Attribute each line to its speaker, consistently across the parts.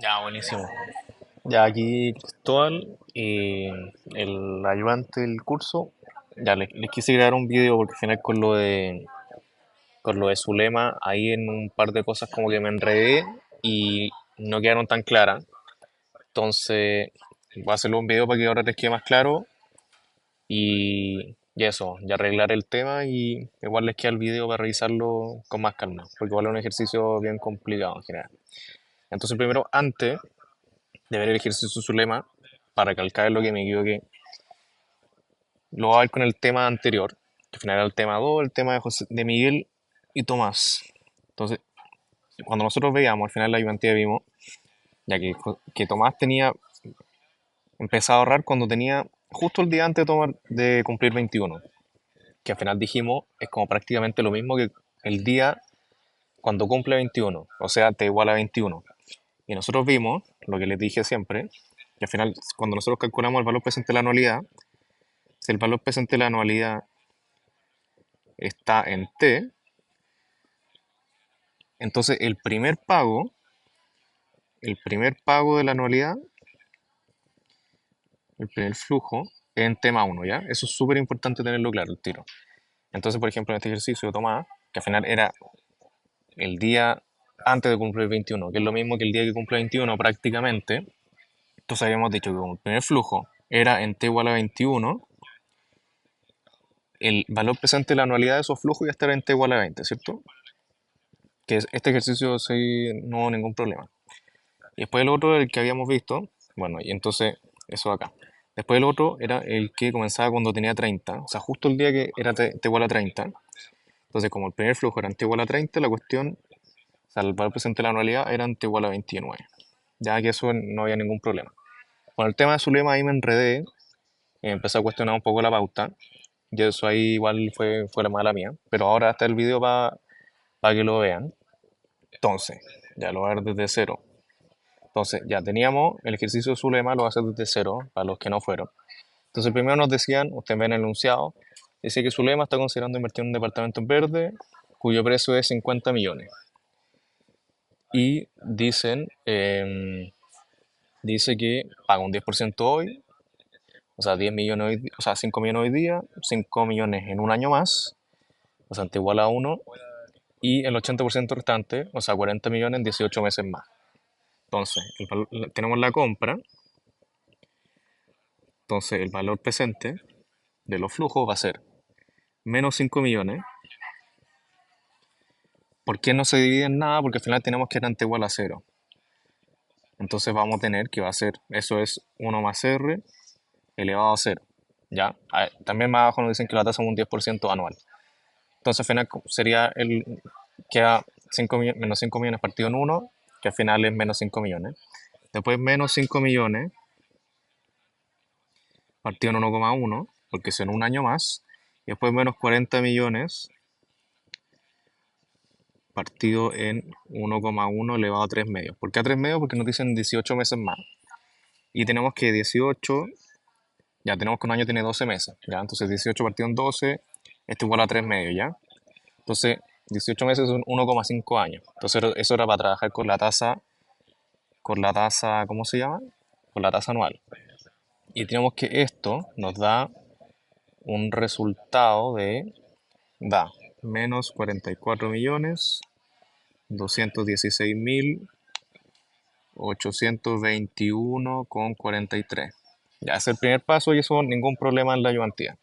Speaker 1: Ya, buenísimo. Ya aquí Cristóbal, el ayudante del curso, ya les quise crear un video porque al final con lo de su lema, ahí en un par de cosas como que me enredé y no quedaron tan claras. Entonces, voy a hacerle un video para que ahora les quede más claro y eso, ya arreglar el tema y igual les queda el video para revisarlo con más calma, porque igual es un ejercicio bien complicado en general. Entonces, primero, antes de ver el ejercicio de su lema, para recalcar lo que me equivoqué, lo voy a ver con el tema anterior, que al final era el tema 2, el tema de Miguel y Tomás. Entonces, cuando nosotros veíamos, al final la ayudantía vimos, ya que Tomás tenía empezado a ahorrar cuando tenía justo el día antes de cumplir 21, que al final dijimos es como prácticamente lo mismo que el día cuando cumple 21, o sea, te iguala a 21. Y nosotros vimos, lo que les dije siempre, que al final cuando nosotros calculamos el valor presente de la anualidad, si el valor presente de la anualidad está en T, entonces el primer pago de la anualidad, el primer flujo, es en T más 1, ¿ya? Eso es súper importante tenerlo claro, el tiro. Entonces, por ejemplo, en este ejercicio de Tomás, que al final era el día antes de cumplir 21, que es lo mismo que el día que cumple 21 prácticamente, entonces habíamos dicho que como el primer flujo era en T igual a 21, el valor presente de la anualidad de esos flujos iba a estar en T igual a 20, ¿cierto? Que este ejercicio sí, no hubo ningún problema. Y después el otro, el que habíamos visto, bueno, y entonces eso acá. Después el otro era el que comenzaba cuando tenía 30, o sea, justo el día que era t igual a 30. Entonces, como el primer flujo era t igual a 30, la cuestión, o sea, el valor presente de la anualidad era t igual a 29. Ya que eso no había ningún problema. Con el tema de su lema ahí me enredé, empecé a cuestionar un poco la pauta, y eso ahí igual fue la mala mía, pero ahora está el video para que lo vean. Entonces, ya lo voy a ver desde cero. Entonces, ya teníamos el ejercicio de su lema, lo voy a hacer desde cero, para los que no fueron. Entonces, primero nos decían, ustedes ven el enunciado, dice que su lema está considerando invertir en un departamento en verde, cuyo precio es 50 millones. Y dice que paga un 10% hoy, o sea, 10 millones hoy, o sea, 5 millones hoy día, 5 millones en un año más, o sea, igual a uno, y el 80% restante, o sea, 40 millones en 18 meses más. Entonces, tenemos la compra, entonces el valor presente de los flujos va a ser menos 5 millones. ¿Por qué no se divide en nada? Porque al final tenemos que ir igual a cero. Entonces vamos a tener que va a ser, eso es 1 más R elevado a cero. ¿Ya? También más abajo nos dicen que la tasa es un 10% anual. Entonces al final sería queda 5 menos 5 millones partido en 1, que al final es menos 5 millones. Después menos 5 millones partido en 1,1, porque son un año más. Y después menos 40 millones partido en 1,1 elevado a 3 medios. ¿Por qué a 3 medios? Porque nos dicen 18 meses más. Y tenemos que 18, ya tenemos que un año tiene 12 meses, ¿ya? Entonces 18 partido en 12, esto igual a 3 medios, ¿ya? Entonces 18 meses son 1,5 años. Entonces eso era para trabajar con la tasa, ¿cómo se llama? Con la tasa anual. Y tenemos que esto nos da un resultado da menos 44 millones 216 mil 821,43. Ya es el primer paso y eso ningún problema en la ayudantía.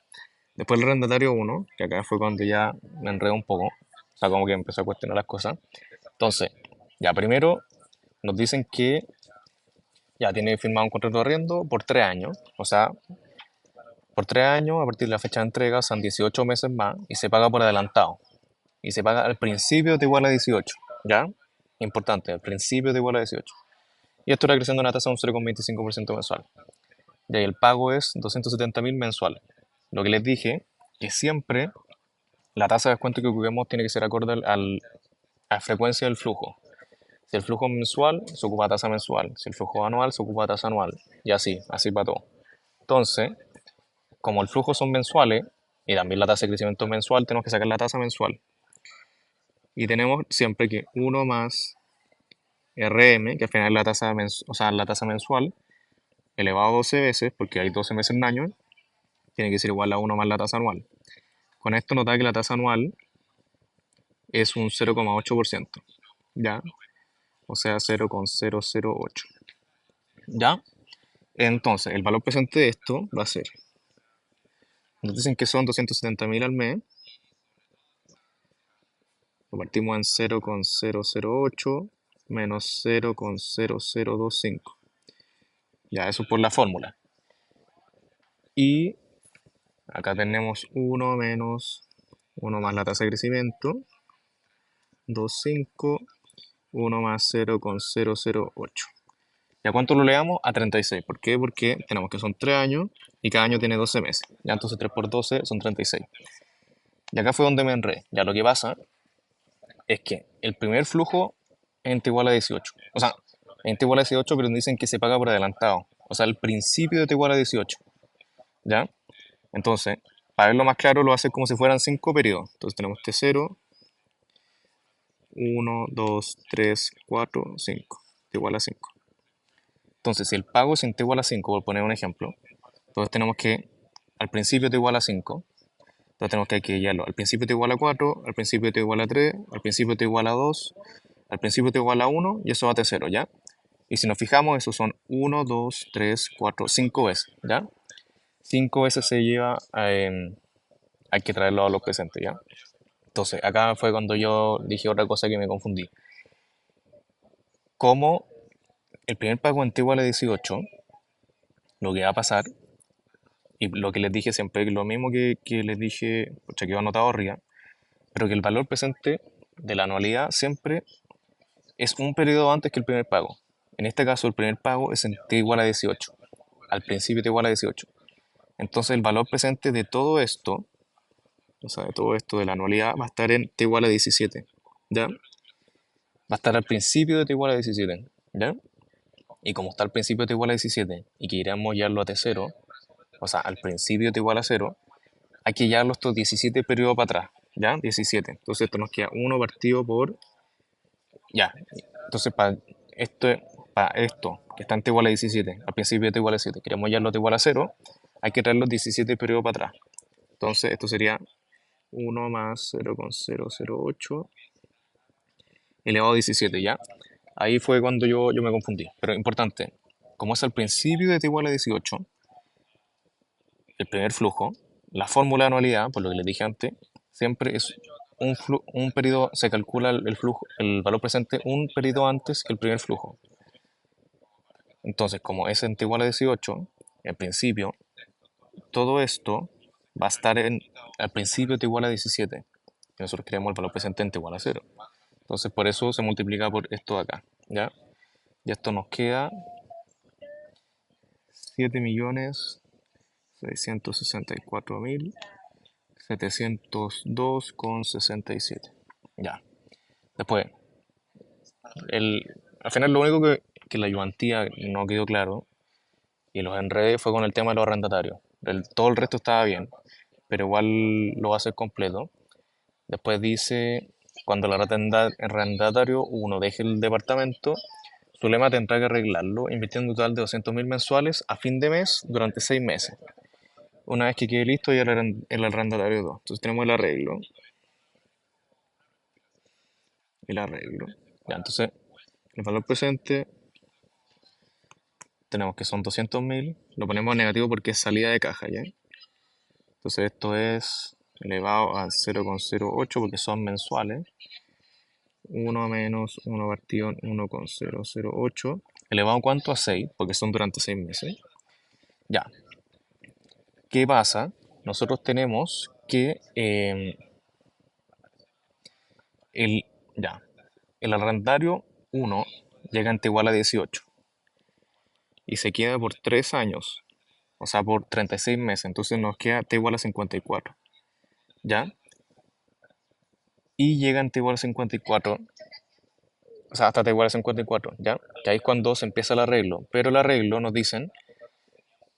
Speaker 1: Después el arrendatario 1, que acá fue cuando ya me enredé un poco, o sea, como que empecé a cuestionar las cosas. Entonces, ya primero nos dicen que ya tiene firmado un contrato de arriendo por 3 años, o sea, por 3 años a partir de la fecha de entrega son 18 meses más y se paga por adelantado. Y se paga al principio de igual a 18, ¿ya? Importante, al principio de igual a 18. Y esto era creciendo una tasa de un 0,25% mensual. Y ahí el pago es 270.000 mensual. Lo que les dije, que siempre la tasa de descuento que ocupemos tiene que ser acorde a la frecuencia del flujo. Si el flujo es mensual, se ocupa tasa mensual. Si el flujo es anual, se ocupa tasa anual. Y así para todo. Entonces, como el flujo son mensuales, y también la tasa de crecimiento es mensual, tenemos que sacar la tasa mensual. Y tenemos siempre que 1 más RM, que al final es la tasa, o sea, la tasa mensual, elevado a 12 veces, porque hay 12 meses en un año, tiene que ser igual a uno más la tasa anual. Con esto nota que la tasa anual es un 0,8%, ¿ya? O sea, 0,008. ¿Ya? Entonces, el valor presente de esto va a ser, nos dicen que son 270.000 al mes, lo partimos en 0,008 menos 0,0025. Ya, eso por la fórmula. Y acá tenemos 1 menos 1 más la tasa de crecimiento, 2,5, 1 más 0,008. ¿Y a cuánto lo leamos? A 36. ¿Por qué? Porque tenemos que son 3 años y cada año tiene 12 meses. Ya entonces 3 por 12 son 36. Y acá fue donde me enredé. Ya lo que pasa es que el primer flujo es ente igual a 18. O sea, ente igual a 18, pero dicen que se paga por adelantado. O sea, el principio de t igual a 18. ¿Ya? Entonces, para verlo más claro, lo hace como si fueran 5 periodos. Entonces tenemos T0, 1, 2, 3, 4, 5. T igual a 5. Entonces, si el pago es en T igual a 5, por poner un ejemplo, entonces tenemos que, al principio T igual a 5, entonces tenemos que equilibrarlo. Al principio T igual a 4, al principio T igual a 3, al principio T igual a 2, al principio T igual a 1 y eso va a T0, ¿ya? Y si nos fijamos, esos son 1, 2, 3, 4, 5 veces, ¿ya? 5 veces se lleva, hay que traerlo a los presentes, ¿ya? Entonces, acá fue cuando yo dije otra cosa que me confundí. Como el primer pago en T igual a 18, lo que va a pasar, y lo que les dije siempre, lo mismo que les dije, pucha, que iba anotado arriba, pero que el valor presente de la anualidad siempre es un periodo antes que el primer pago. En este caso, el primer pago es en T igual a 18, al principio T igual a 18. Entonces, el valor presente de todo esto, o sea, de todo esto de la anualidad, va a estar en T igual a 17, ¿ya? Va a estar al principio de T igual a 17, ¿ya? Y como está al principio de T igual a 17 y que queremos llevarlo a T0, o sea, al principio de T igual a 0, hay que llevarlo estos 17 periodos para atrás, ¿ya? 17. Entonces esto nos queda 1 partido por, ya. Entonces esto, para esto, que está en T igual a 17, al principio de T igual a 7, queremos llevarlo a T igual a 0, hay que traer los 17 periodos para atrás. Entonces esto sería 1 más 0,008 elevado a 17, ¿ya? Ahí fue cuando yo me confundí. Pero importante, como es al principio de T igual a 18, el primer flujo, la fórmula de anualidad, por lo que les dije antes, siempre es un periodo, se calcula el flujo, el valor presente un periodo antes que el primer flujo. Entonces, como es en T igual a 18, en principio, todo esto va a estar al principio T igual a 17. Y nosotros queremos el valor presente en T igual a 0. Entonces, por eso se multiplica por esto de acá, ¿ya? Y esto nos queda 7.664.702,67. Ya. Después, el, al final lo único que la ayudantía no quedó claro y los enredé fue con el tema de los arrendatarios. Todo el resto estaba bien, pero igual lo va a hacer completo. Después dice, cuando el arrendatario uno deje el departamento, su lema tendrá que arreglarlo invirtiendo un total de 200.000 mensuales a fin de mes durante 6 meses. Una vez que quede listo, ya el arrendatario 2. Entonces tenemos el arreglo. El arreglo. Ya, entonces, el valor presente tenemos que son 200.000. Lo ponemos negativo porque es salida de caja, ¿ya? Entonces esto es elevado a 0,08 porque son mensuales. 1 menos 1 partido en 1,008. ¿Elevado a cuánto? A 6, porque son durante 6 meses. Ya. ¿Qué pasa? Nosotros tenemos que el, ya, el arrendario 1 llega ante igual a 18 y se queda por 3 años, o sea, por 36 meses. Entonces nos queda t igual a 54, ¿ya? Y llega ante igual a 54, o sea, hasta t igual a 54, ¿ya? Que ahí es cuando se empieza el arreglo. Pero el arreglo nos dicen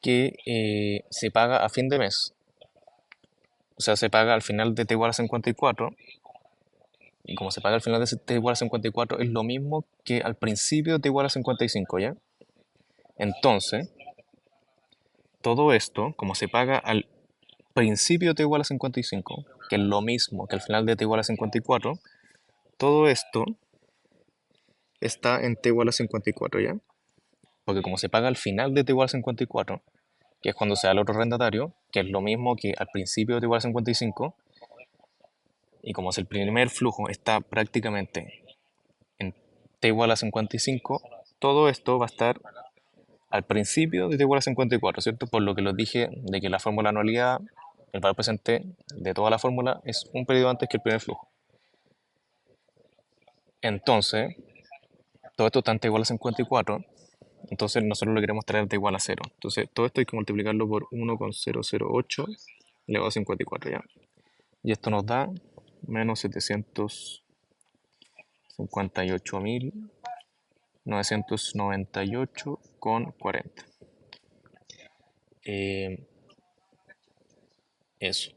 Speaker 1: que se paga a fin de mes. O sea, se paga al final de t igual a 54 Y como se paga al final de t igual a 54, es lo mismo que al principio de t igual a 55, ¿ya? Entonces, todo esto, como se paga al principio de t igual a 55, que es lo mismo que al final de t igual a 54, todo esto está en t igual a 54, ¿ya? Porque como se paga al final de t igual a 54, que es cuando se da el otro arrendatario, que es lo mismo que al principio de t igual a 55, y como si el primer flujo está prácticamente en t igual a 55, todo esto va a estar al principio de t igual a 54, ¿cierto? Por lo que les dije de que la fórmula de anualidad, el valor presente de toda la fórmula es un periodo antes que el primer flujo. Entonces, todo esto está en t igual a 54, entonces nosotros lo queremos traer de igual a 0. Entonces, todo esto hay que multiplicarlo por 1,008 elevado a 54, ¿ya? Y esto nos da menos 758.998,40. Eso.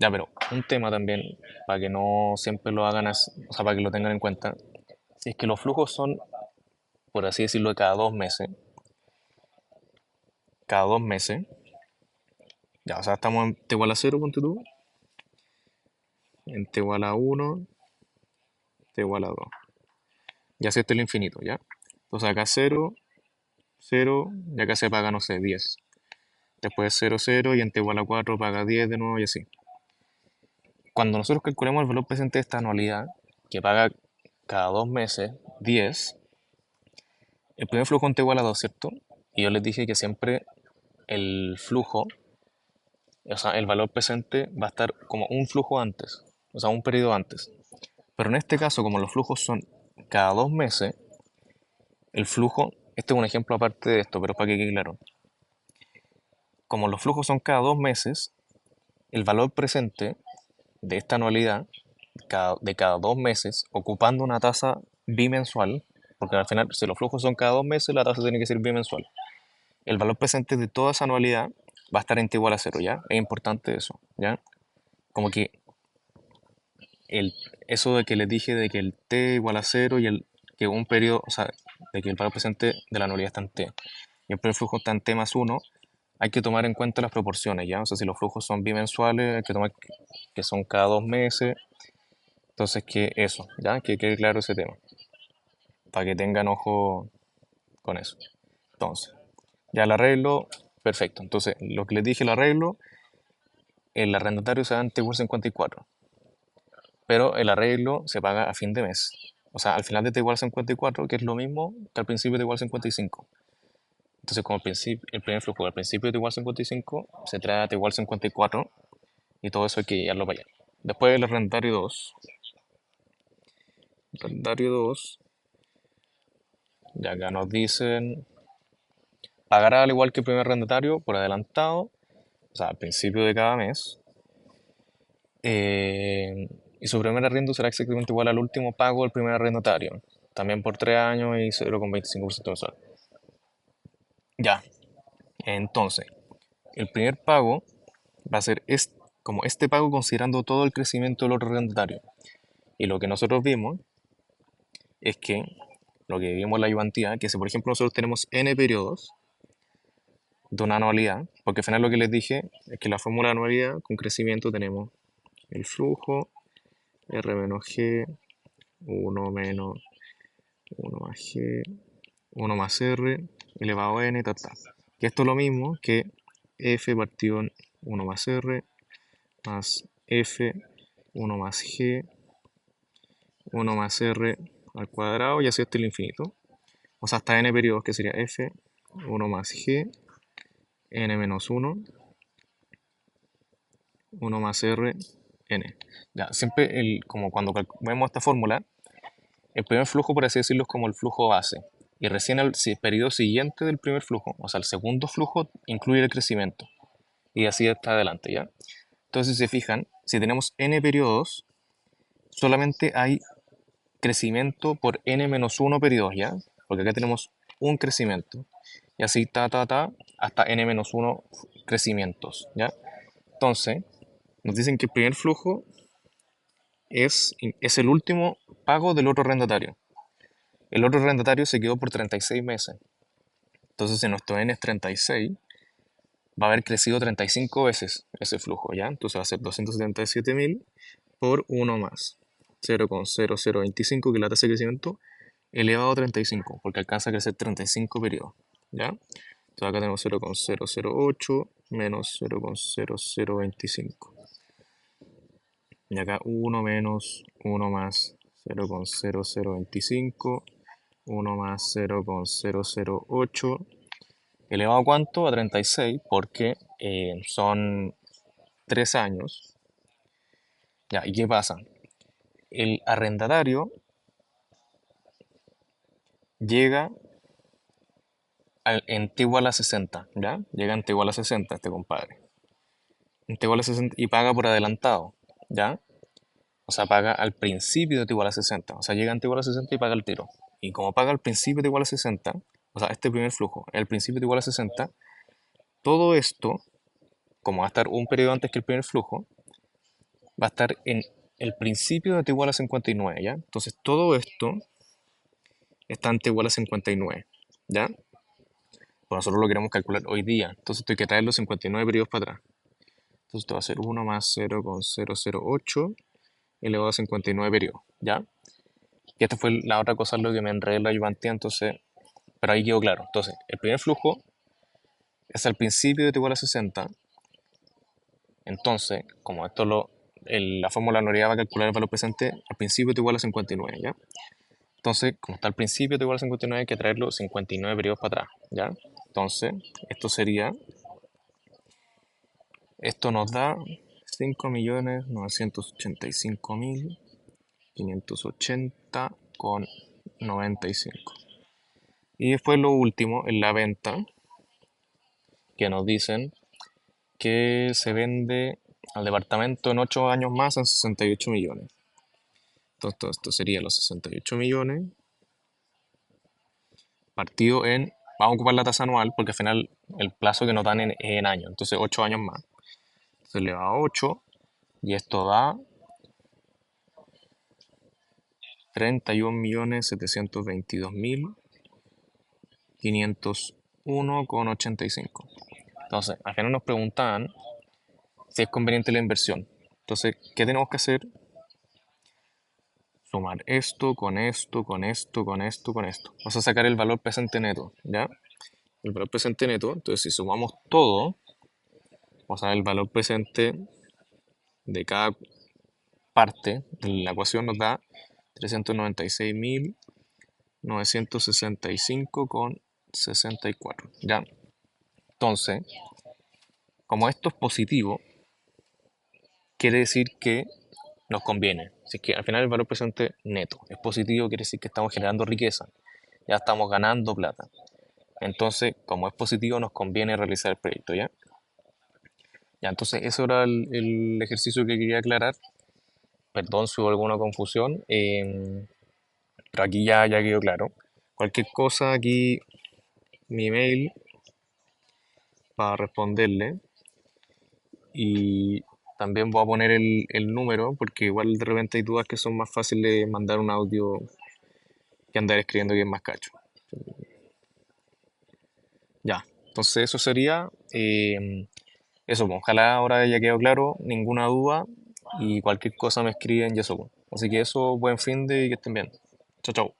Speaker 1: Ya, pero un tema también, para que no siempre lo hagan así, o sea, para que lo tengan en cuenta, si es que los flujos son, por así decirlo, de cada dos meses, ya, o sea, estamos en t igual a 0, ponte tú, en t igual a 1, t igual a 2, y así hasta el infinito, ¿ya? Entonces acá 0, 0, y acá se paga, no sé, 10. Después 0, 0, y en t igual a 4 paga 10 de nuevo, y así. Cuando nosotros calculemos el valor presente de esta anualidad, que paga cada dos meses 10, el primer flujo en t igual a 2, ¿cierto? Y yo les dije que siempre el flujo, o sea, el valor presente va a estar como un flujo antes, o sea, un periodo antes. Pero en este caso, como los flujos son cada dos meses, el flujo, este es un ejemplo aparte de esto, pero para que quede claro, como los flujos son cada dos meses, el valor presente de esta anualidad, de cada dos meses, ocupando una tasa bimensual, porque al final, si los flujos son cada dos meses, la tasa tiene que ser bimensual. El valor presente de toda esa anualidad va a estar en t igual a cero, ¿ya? Es importante eso, ¿ya? Como que el, eso de que les dije de que el t igual a cero y que un periodo, o sea, de que el valor presente de la anualidad está en t y el primer flujo está en t más uno, hay que tomar en cuenta las proporciones, ¿ya? O sea, si los flujos son bimensuales, hay que tomar que son cada dos meses, entonces que eso, ¿ya? Que quede claro ese tema, para que tengan ojo con eso. Entonces, ya el arreglo, perfecto. Entonces, lo que les dije, el arreglo, el arrendatario se da en T igual 54, pero el arreglo se paga a fin de mes. O sea, al final de T igual 54, que es lo mismo que al principio de T igual 55. Entonces, como el primer flujo al principio de T igual 55 se trae a T igual 54 y todo eso hay que guiarlo para allá. Después el arrendatario 2. Arrendatario 2, ya acá nos dicen, pagará al igual que el primer arrendatario por adelantado, o sea, al principio de cada mes. Eh, y su primer arriendo será exactamente igual al último pago del primer arrendatario, también por 3 años y 0,25% mensual. Ya, entonces, el primer pago va a ser como este pago considerando todo el crecimiento del otro arrendatario. Y lo que nosotros vimos es que, lo que vimos en la ayudantía, que si por ejemplo nosotros tenemos n periodos de una anualidad, porque al final lo que les dije es que la fórmula de anualidad con crecimiento tenemos el flujo R menos G, 1 menos 1 más G, 1 más R elevado a n, ta, ta. Que esto es lo mismo que F partido en 1 más R más F, 1 más G, 1 más R al cuadrado y así hasta el infinito. O sea, hasta n periodos, que sería F, 1 más G, n menos 1, 1 más R, n. Ya, siempre, como cuando vemos esta fórmula, el primer flujo, por así decirlo, es como el flujo base. Y recién el periodo siguiente del primer flujo, o sea, el segundo flujo, incluye el crecimiento. Y así hasta adelante, ¿ya? Entonces, si se fijan, si tenemos n periodos, solamente hay crecimiento por n menos 1 periodos, ¿ya? Porque acá tenemos un crecimiento. Y así, hasta n menos 1 crecimientos, ¿ya? Entonces, nos dicen que el primer flujo es el último pago del otro arrendatario. El otro arrendatario se quedó por 36 meses. Entonces, si nuestro N es 36, va a haber crecido 35 veces ese flujo, ¿ya? Entonces va a ser 277.000 por 1 más 0,0025, que es la tasa de crecimiento, elevado a 35, porque alcanza a crecer 35 periodos, ¿ya? Entonces acá tenemos 0,008 menos 0,0025. Y acá 1 menos 1 más 0,0025, 1 más 0,008, elevado a cuánto? A 36, porque son 3 años. Ya, ¿y qué pasa? El arrendatario llega en T igual a 60, ¿ya? Llega en T igual a 60 este compadre. En T igual a 60 y paga por adelantado, ¿ya? O sea, paga al principio de T igual a 60. O sea, llega en T igual a 60 y paga el tiro. Y como paga al principio de T igual a 60, o sea, este primer flujo, el principio de T igual a 60, todo esto, como va a estar un periodo antes que el primer flujo, va a estar en el principio de T igual a 59, ¿ya? Entonces todo esto está en T igual a 59, ¿ya? Pues nosotros lo queremos calcular hoy día, entonces tengo que traer los 59 periodos para atrás. Entonces esto va a ser 1 más 0,008 elevado a 59 periodos, ¿ya? Y esta fue la otra cosa en lo que me enredé en la ayudantía, entonces, pero ahí quedó claro. Entonces, el primer flujo es al principio de t igual a 60, entonces, como la fórmula no va a calcular el valor presente, al principio t igual a 59, ¿ya? Entonces, como está al principio t igual a 59, hay que traerlo 59 periodos para atrás, ¿ya? Entonces, esto nos da 5.985.580,95. Y después lo último, en la venta, que nos dicen que se vende al departamento en 8 años más en 68 millones. Entonces, todo esto sería los 68 millones partido en... Vamos a ocupar la tasa anual porque al final el plazo que nos dan es en años. Entonces, 8 años más. Se le va a 8 y esto da 31.722.501,85. Entonces, al final nos preguntaban si es conveniente la inversión. Entonces, ¿qué tenemos que hacer? Sumar esto con esto, con esto, con esto, con esto. Vamos a sacar el valor presente neto, ¿ya? El valor presente neto, entonces si sumamos todo, vamos a ver el valor presente de cada parte de la ecuación nos da 396.965,64, ¿ya? Entonces, como esto es positivo, quiere decir que nos conviene. Si es que al final el valor presente neto es positivo, quiere decir que estamos generando riqueza, ya estamos ganando plata. Entonces, como es positivo, nos conviene realizar el proyecto, ¿ya? Ya, entonces eso era el ejercicio que quería aclarar. Perdón si hubo alguna confusión, pero aquí ya quedó claro. Cualquier cosa, aquí mi mail para responderle. Y también voy a poner el número, porque igual de repente hay dudas que son más fáciles mandar un audio que andar escribiendo bien más cacho. Ya, entonces eso sería. Eso, pues, ojalá ahora ya quedó claro, ninguna duda y cualquier cosa me escriben y eso, pues. Así que eso, buen fin de y que estén bien. Chao, chao.